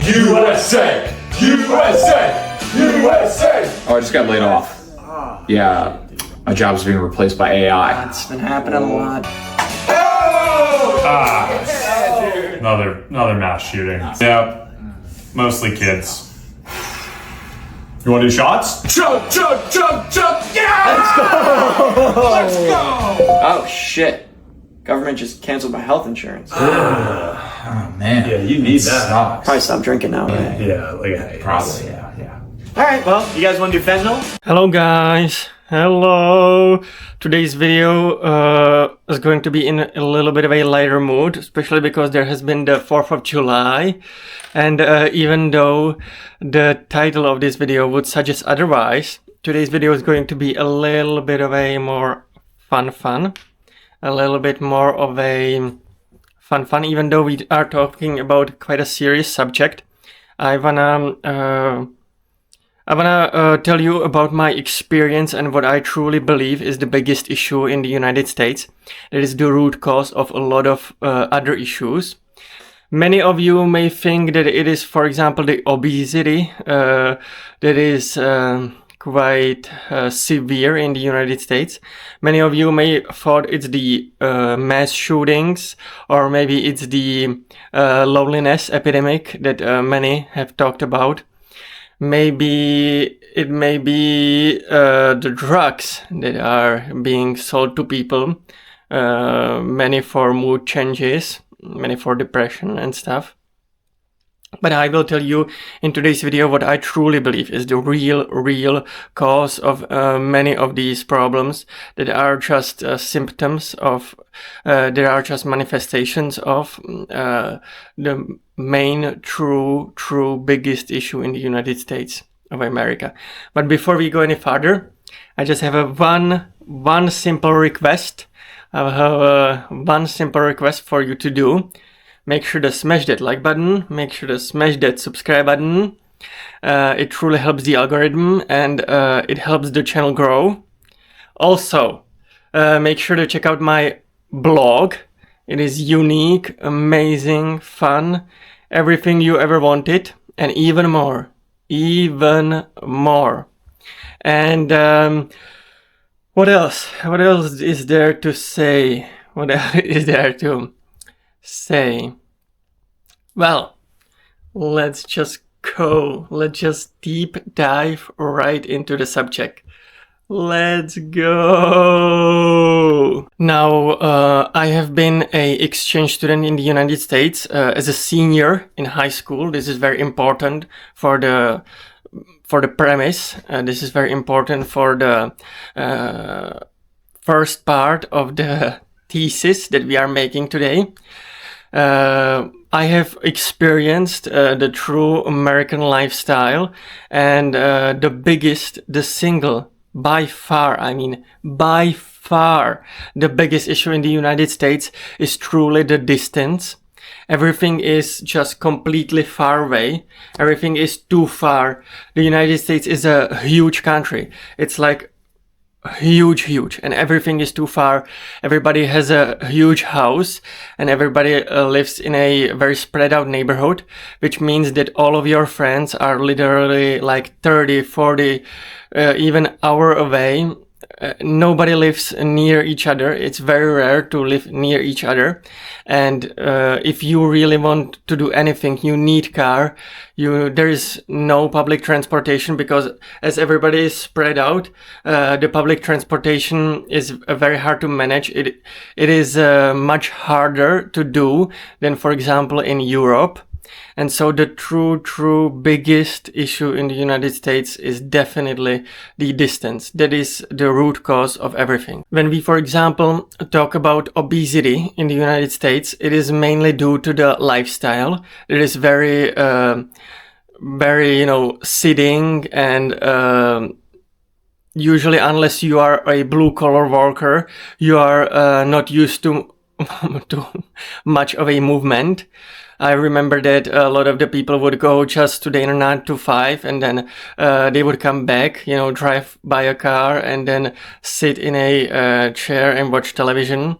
USA! USA! USA! Oh, I just got laid off. Yeah, my job's being replaced by AI. That's been happening a lot. Another mass shooting. Yeah, mostly kids. You want to do shots? Chug, chug, chug, chug! Yeah! Let's go! Let's go! Oh shit. Government just canceled my health insurance. Oh man. Yeah, you need that. Sucks. Probably stop drinking now, right? Yeah, like Probably, yeah. Alright, well, you guys want to do fentanyl? Hello guys, hello! Today's video is going to be in a little bit of a lighter mood, especially because there has been the 4th of July, and even though the title of this video would suggest otherwise, today's video is going to be a little bit of a more fun, a little bit more of a fun, even though we are talking about quite a serious subject. I wanna tell you about my experience and what I truly believe is the biggest issue in the United States. That is the root cause of a lot of other issues. Many of you may think that it is, for example, the obesity that is quite severe in the United States. Many of you may thought it's the mass shootings, or maybe it's the loneliness epidemic that many have talked about. Maybe it may be the drugs that are being sold to people, many for mood changes, many for depression and stuff. But I will tell you in today's video what I truly believe is the real cause of many of these problems that are just symptoms of, there are just manifestations of the main true biggest issue in the United States of America. But before we go any further, I just have a one simple request. I have one simple request for you to do. Make sure to smash that like button, make sure to smash that subscribe button. It truly helps the algorithm and it helps the channel grow. Also, make sure to check out my blog. It is unique, amazing, fun, everything you ever wanted, and even more. And what else? What else is there to say? What else is there to say? Well, let's just go. Let's just deep dive right into the subject. Let's go. Now, I have been an exchange student in the United States as a senior in high school. This is very important for the premise. This is very important for the first part of the thesis that we are making today. I have experienced the true American lifestyle, and the single, by far the biggest issue in the United States is truly the distance. Everything is just completely far away. Everything is too far. The United States is a huge country. It's like huge, and everything is too far. Everybody has a huge house, and everybody lives in a very spread out neighborhood, which means that all of your friends are literally like 30, 40, even hour away. Nobody lives near each other. It's very rare to live near each other. And if you really want to do anything, you need car. There is no public transportation, because as everybody is spread out, the public transportation is very hard to manage. It is much harder to do than, for example, in Europe. And so the true biggest issue in the United States is definitely the distance. That is the root cause of everything. When we, for example, talk about obesity in the United States, it is mainly due to the lifestyle. It is very, sitting, and usually, unless you are a blue collar worker, you are not used to much of a movement. I remember that a lot of the people would go just to their 9 to 5, and then they would come back, drive by a car, and then sit in a chair and watch television.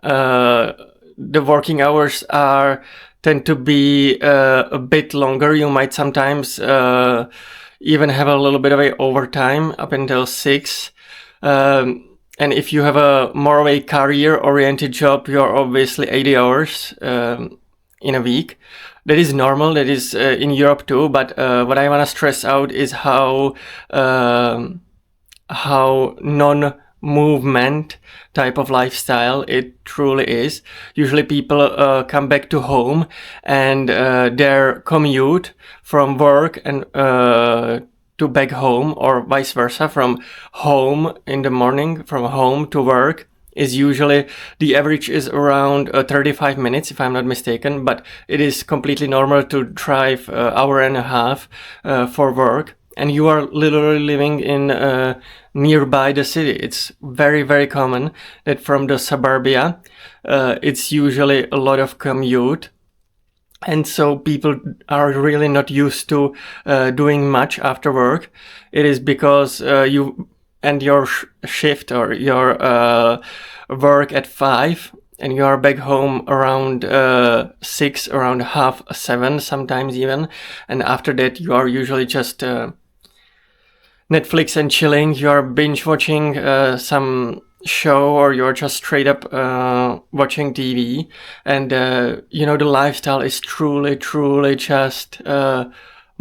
The working hours are tend to be a bit longer. You might sometimes even have a little bit of a overtime up until 6. And if you have a more of a career-oriented job, you're obviously 80 hours in a week. That is normal. That is in Europe too. But what I want to stress out is how non-movement type of lifestyle it truly is. Usually people come back to home and their commute from work and to back home, or vice versa, from home in the morning, from home to work, is usually, the average is around 35 minutes, if I'm not mistaken, but it is completely normal to drive an hour and a half for work. And you are literally living in nearby the city. It's very, very common that from the suburbia, it's usually a lot of commute. And so people are really not used to doing much after work. It is because you end your shift or your work at 5 and you are back home around 6, around 6:30, sometimes even. And after that, you are usually just Netflix and chilling. You are binge watching some show, or you're just straight up watching TV. And the lifestyle is truly just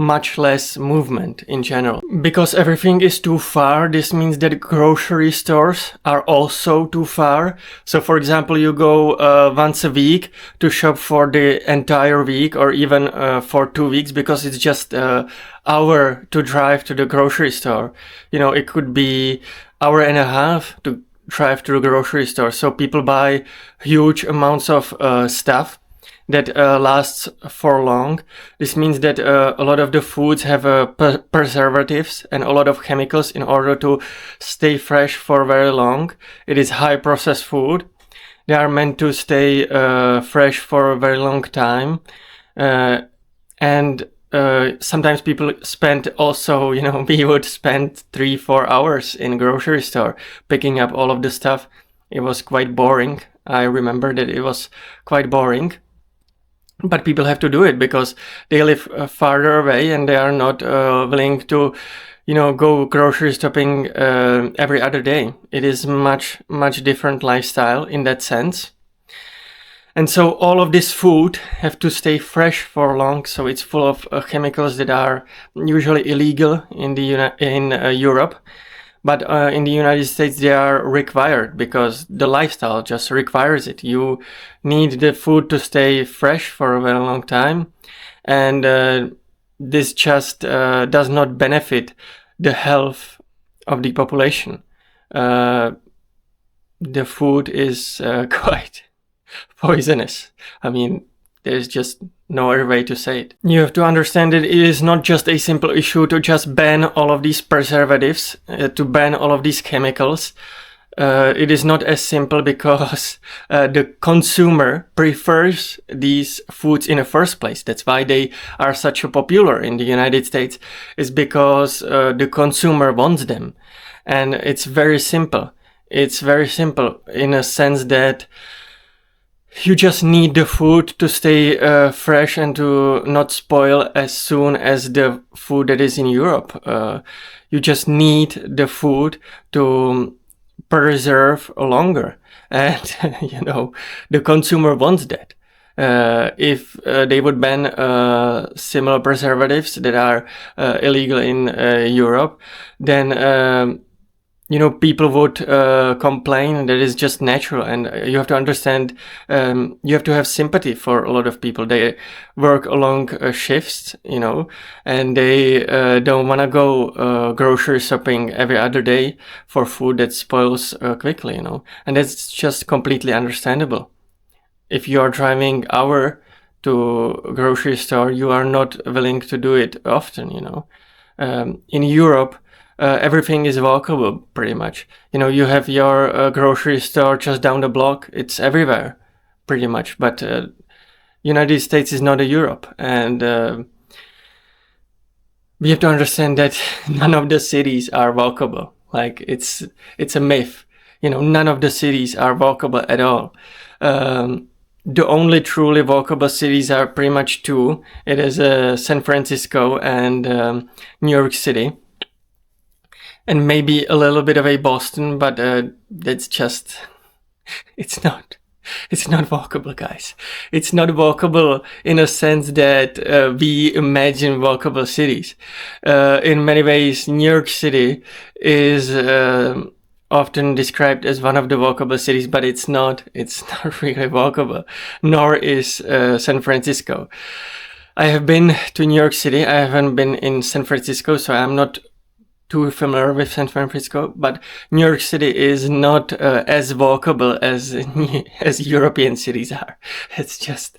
much less movement in general. Because everything is too far, this means that grocery stores are also too far. So for example, you go once a week to shop for the entire week, or even for 2 weeks, because it's just an hour to drive to the grocery store. It could be hour and a half to drive to the grocery store. So people buy huge amounts of stuff that lasts for long. This means that a lot of the foods have preservatives and a lot of chemicals in order to stay fresh for very long. It is high processed food. They are meant to stay fresh for a very long time. And sometimes people spend also, we would spend 3-4 hours in grocery store picking up all of the stuff. It was quite boring. I remember that it was quite boring. But people have to do it because they live farther away and they are not willing to, go grocery shopping every other day. It is much different lifestyle in that sense. And so all of this food have to stay fresh for long. So it's full of chemicals that are usually illegal in Europe. But in the United States, they are required because the lifestyle just requires it. You need the food to stay fresh for a very long time. And this just does not benefit the health of the population. The food is quite poisonous. I mean, there's just no other way to say it. You have to understand that it is not just a simple issue to just ban all of these preservatives, to ban all of these chemicals. It is not as simple because the consumer prefers these foods in the first place. That's why they are such popular in the United States, is because the consumer wants them. And it's very simple. It's very simple in a sense that you just need the food to stay fresh and to not spoil as soon as the food that is in Europe. You just need the food to preserve longer. And, the consumer wants that. If they would ban similar preservatives that are illegal in Europe, then people would complain. That is just natural. And you have to understand, you have to have sympathy for a lot of people. They work along shifts, and they don't want to go grocery shopping every other day for food that spoils quickly, and that's just completely understandable. If you are driving hour to a grocery store, you are not willing to do it often, in Europe, everything is walkable pretty much. You have your grocery store just down the block. It's everywhere pretty much. But United States is not a Europe. And we have to understand that none of the cities are walkable. Like it's a myth. None of the cities are walkable at all. the only truly walkable cities are pretty much two. It is San Francisco and New York City. And maybe a little bit of a Boston, but that's just, it's not walkable, guys. It's not walkable in a sense that we imagine walkable cities. In many ways, New York City is often described as one of the walkable cities, but it's not really walkable, nor is San Francisco. I have been to New York City. I haven't been in San Francisco, so I'm not too familiar with San Francisco, but New York City is not as walkable as European cities are. It's just,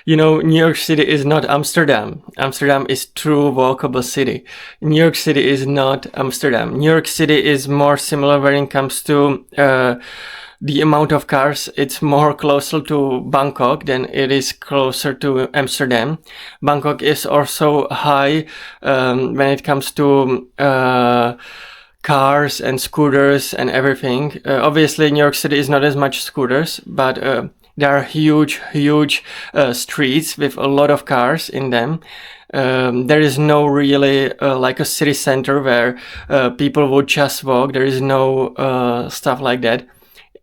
New York City is not Amsterdam. Amsterdam is true walkable city. New York City is not Amsterdam. New York City is more similar when it comes to the amount of cars. It's more closer to Bangkok than it is closer to Amsterdam. Bangkok is also high when it comes to cars and scooters and everything. Obviously, New York City is not as much scooters, but there are huge streets with a lot of cars in them. There is no really like a city center where people would just walk. There is no stuff like that.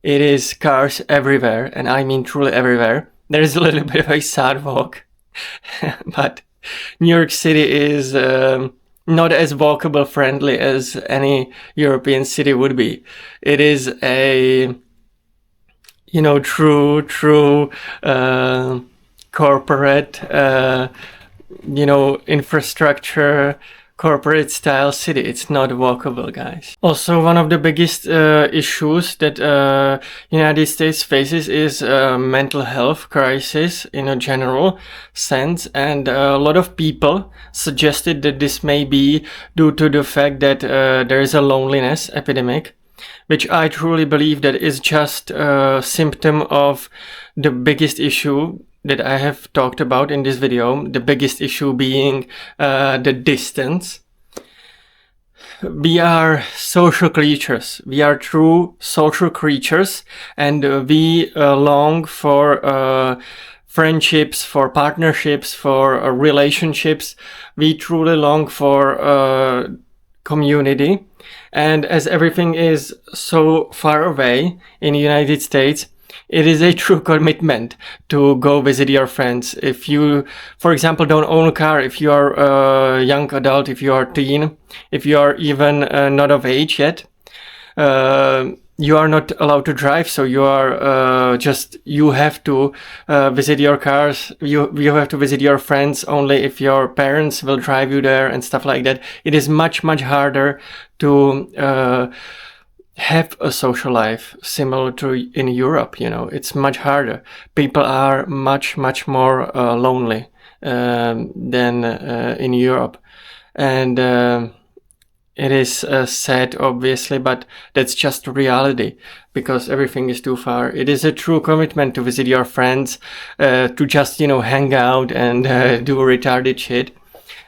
It is cars everywhere, and I mean truly everywhere. There is a little bit of a sidewalk, but New York City is not as walkable friendly as any European city would be. It is a, true corporate, infrastructure, corporate style city. It's not walkable, guys. Also, one of the biggest issues that United States faces is mental health crisis in a general sense, and a lot of people suggested that this may be due to the fact that there is a loneliness epidemic, which I truly believe that is just a symptom of the biggest issue that I have talked about in this video, the biggest issue being the distance. We are social creatures. We are true social creatures, and we long for friendships, for partnerships, for relationships. We truly long for community. And as everything is so far away in the United States, it is a true commitment to go visit your friends. If you, for example, don't own a car, if you are a young adult, if you are a teen, if you are even not of age yet, you are not allowed to drive, so you are you have to visit your cars. You have to visit your friends only if your parents will drive you there and stuff like that. It is much harder to have a social life similar to in Europe. It's much harder. People are much more lonely than in Europe, and it is sad, obviously, but that's just reality, because everything is too far. It is a true commitment to visit your friends, to just hang out and do retarded shit.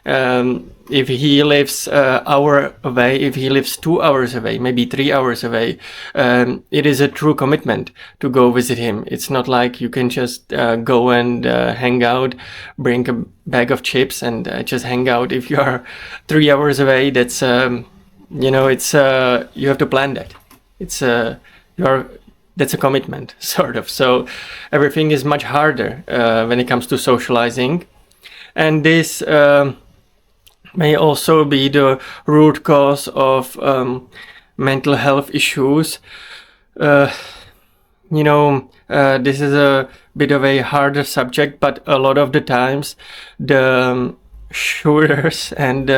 If he lives an hour away, if he lives 2 hours away, maybe 3 hours away, it is a true commitment to go visit him. It's not like you can just go and hang out, bring a bag of chips and just hang out. If you are 3 hours away, that's it's you have to plan that. It's that's a commitment, sort of. So everything is much harder when it comes to socializing, and this may also be the root cause of mental health issues. This is a bit of a harder subject, but a lot of the times the shooters and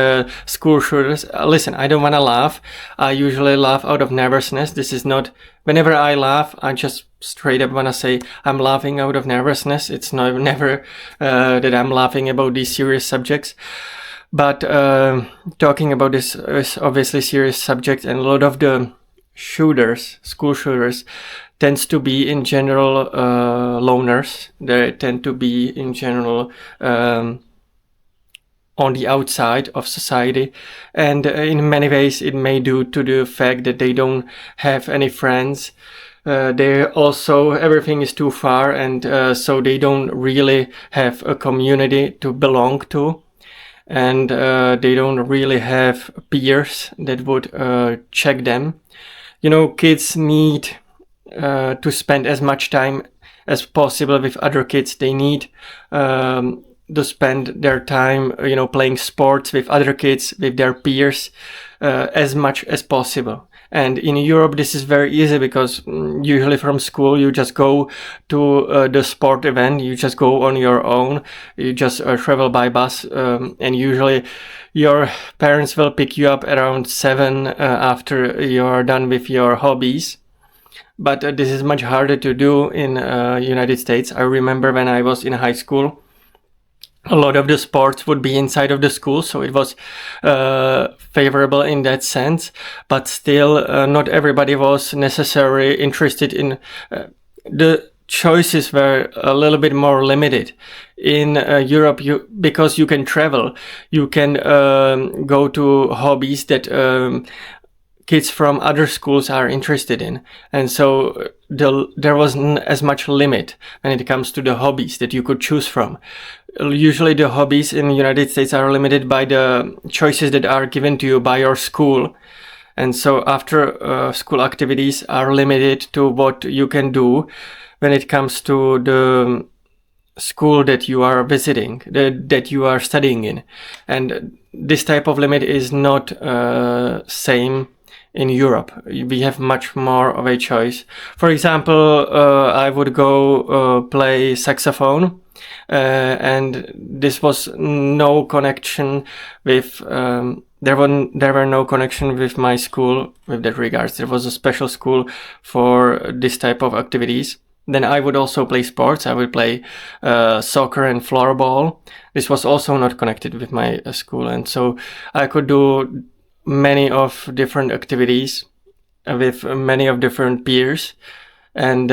school shooters, listen, I don't want to laugh. I usually laugh out of nervousness. This is not, whenever I laugh, I just straight up want to say I'm laughing out of nervousness. It's never that I'm laughing about these serious subjects. But talking about this is obviously serious subject, and a lot of the shooters, school shooters, tends to be in general loners. They tend to be in general on the outside of society, and in many ways it may due to the fact that they don't have any friends. They also, everything is too far, and so they don't really have a community to belong to, and they don't really have peers that would check them. You know, kids need to spend as much time as possible with other kids. They need to spend their time, you know, playing sports with other kids, with their peers, as much as possible. And in Europe, this is very easy because usually from school you just go to the sport event, you just go on your own, you just travel by bus, and usually your parents will pick you up around 7 after you're done with your hobbies. But this is much harder to do in United States. I remember when I was in high school, a lot of the sports would be inside of the school, so it was favorable in that sense, but still not everybody was necessarily interested in the choices were a little bit more limited. In Europe, because you can travel, you can go to hobbies that kids from other schools are interested in, and so there wasn't as much limit when it comes to the hobbies that you could choose from. Usually the hobbies in the United States are limited by the choices that are given to you by your school, and so after school activities are limited to what you can do when it comes to the school that you are visiting, that you are studying in. And this type of limit is not same in Europe. We have much more of a choice. For example, I would go play saxophone, and this was no connection with there were no connection with my school with that regards. There was a special school for this type of activities. Then I would also play sports. I would play soccer and floorball. This was also not connected with my school, and so I could do many of different activities with many of different peers, and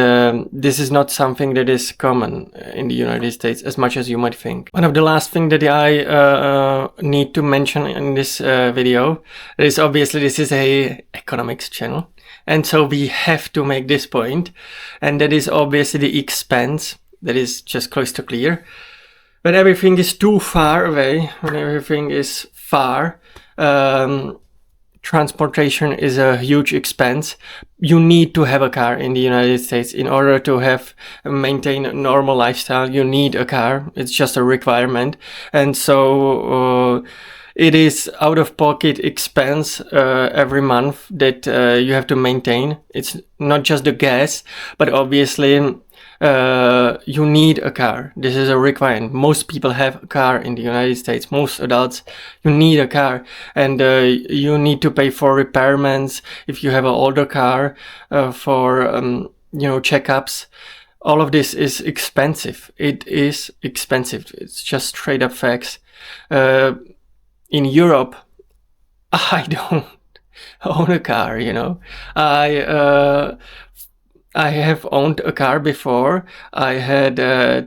this is not something that is common in the United States as much as you might think. One of the last thing that I need to mention in this video is obviously this is a economics channel, and so we have to make this point, and that is obviously the expense. That is just crystal clear. When everything is too far away, when everything is far, transportation is a huge expense. You need to have a car in the United States in order to maintain a normal lifestyle. You need a car. It's just a requirement, and so it is out-of-pocket expense every month that you have to maintain. It's not just the gas, but obviously you need a car. This is a requirement. Most people have a car in the United States. Most adults, you need a car, and you need to pay for repairments if you have an older car, for checkups. All of this is expensive. It is expensive. It's just straight up facts. In Europe, I don't own a car. I have owned a car before. I had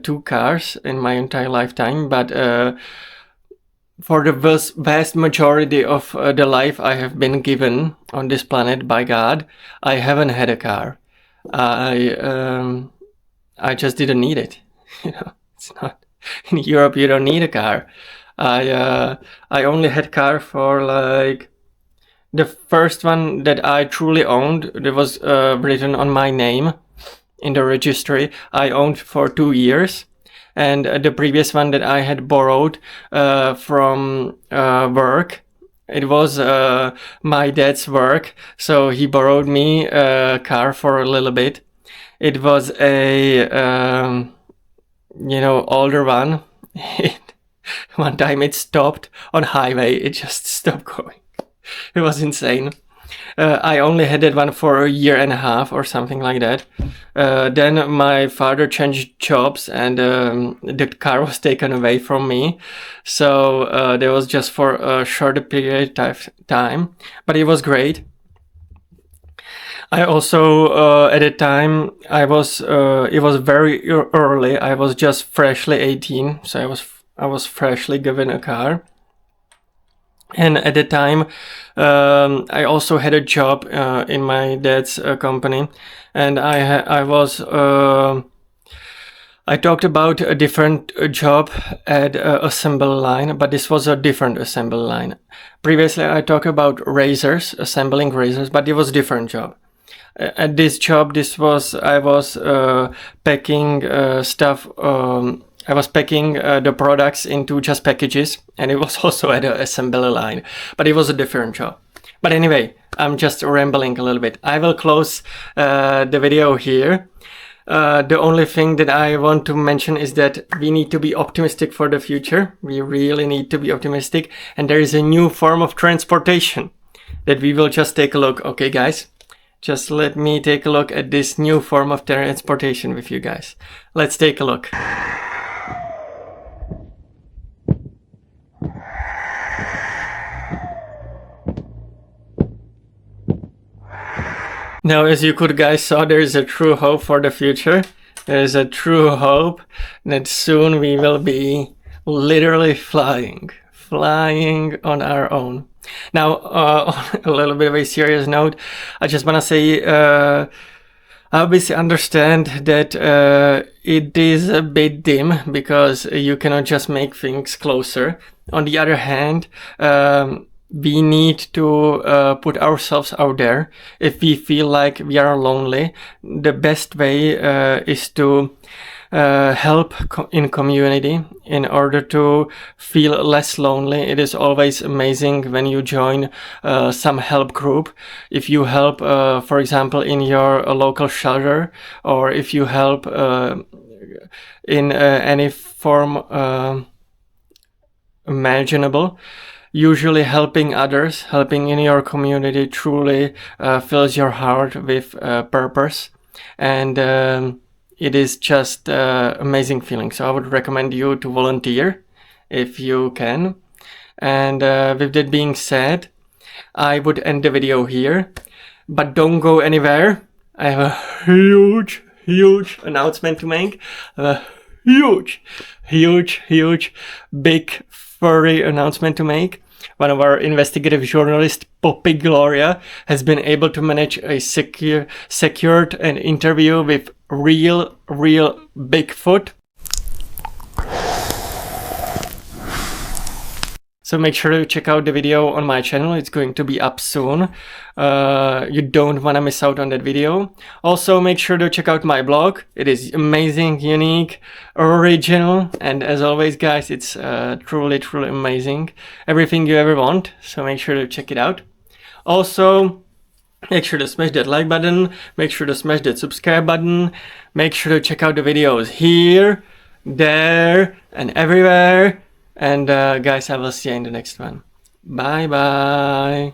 2 cars in my entire lifetime, but for the vast majority of the life I have been given on this planet by God, I haven't had a car. I just didn't need it. It's not in Europe. You don't need a car. I only had car for like. The first one that I truly owned, that was written on my name in the registry, I owned for 2 years. And the previous one that I had borrowed from work, it was my dad's work, so he borrowed me a car for a little bit. It was a older one. One time it stopped on highway, it just stopped going. It was insane. I only had that one for a year and a half or something like that. Then my father changed jobs, and the car was taken away from me. So that was just for a shorter period of time, but it was great. I also at the time it was very early. I was just freshly 18, so I was freshly given a car. And at the time, I also had a job in my dad's company, and I talked about a different job at assembly line, but this was a different assembly line. Previously, I talked about razors, assembling razors, but it was a different job. At this job, I was packing stuff. I was packing the products into just packages, and it was also at an assembly line, but it was a different job. But anyway, I'm just rambling a little bit. I will close the video here. The only thing that I want to mention is that we need to be optimistic for the future. We really need to be optimistic. And there is a new form of transportation that we will just take a look. Okay, guys, just let me take a look at this new form of transportation with you guys. Let's take a look. Now, as you could guys saw, there is a true hope for the future. There is a true hope that soon we will be literally flying on our own. Now, on a little bit of a serious note, I just want to say, I obviously understand that it is a bit dim because you cannot just make things closer. On the other hand, we need to put ourselves out there. If we feel like we are lonely, the best way is to help in community in order to feel less lonely. It is always amazing when you join some help group. If you help, for example, in your local shelter, or if you help in any form imaginable. Usually helping others, helping in your community truly fills your heart with purpose, and it is just amazing feeling. So I would recommend you to volunteer if you can. And with that being said, I would end the video here, but don't go anywhere. I have a huge announcement to make. A huge, big furry announcement to make. One of our investigative journalists, Poppy Gloria, has been able to manage a secured an interview with real Bigfoot. So make sure to check out the video on my channel. It's going to be up soon. You don't want to miss out on that video. Also, make sure to check out my blog. It is amazing, unique, original, and as always, guys, it's truly amazing. Everything you ever want. So make sure to check it out. Also, make sure to smash that like button. Make sure to smash that subscribe button. Make sure to check out the videos here, there, and everywhere. And guys, I will see you in the next one. Bye bye.